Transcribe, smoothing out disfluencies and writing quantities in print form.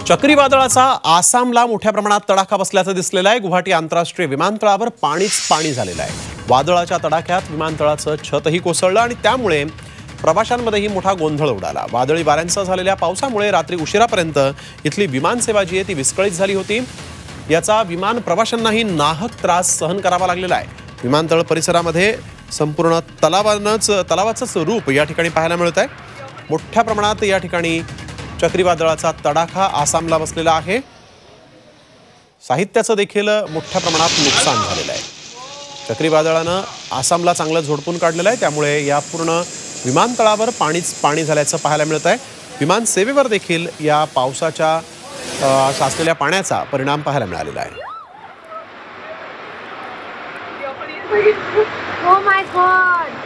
चक्रीवादळाचा आसामला मोठ्या प्रमाणात तडाखा बसल्याचं दिसलेलं आहे। गुवाहाटी आंतरराष्ट्रीय विमानतळावर पाणीच पाणी झालेलं आहे। वादळाच्या तडाख्यात विमानतळाचं छतही कोसळलं आणि त्यामुळे प्रवाशांमध्येही मोठा गोंधळ उडाला। वादळी वाऱ्यांसह झालेल्या पावसामुळे रात्री उशिरापर्यंत इथली विमानसेवा जी आहे ती विस्कळीत झाली होती। याचा विमान प्रवाशांनाही नाहक त्रास सहन करावा लागलेला आहे। विमानतळ परिसरामध्ये संपूर्ण तलावाचं रूप या ठिकाणी पाहायला मिळत आहे। मोठ्या प्रमाणात या ठिकाणी चक्रीवादळाचा तडाखा आसामला बसलेला आहे। साहित्याचं देखील मोठ्या प्रमाणात नुकसान झालेलं आहे। चक्रीवादळानं आसामला चांगलं झोडपून काढलेलं आहे, त्यामुळे या पूर्ण विमानतळावर पाणीच पाणी झाल्याचं पाहायला मिळत आहे। विमान सेवेवर देखील या पावसाच्या साचलेल्या पाण्याचा परिणाम पाहायला मिळालेला आहे। Oh my God!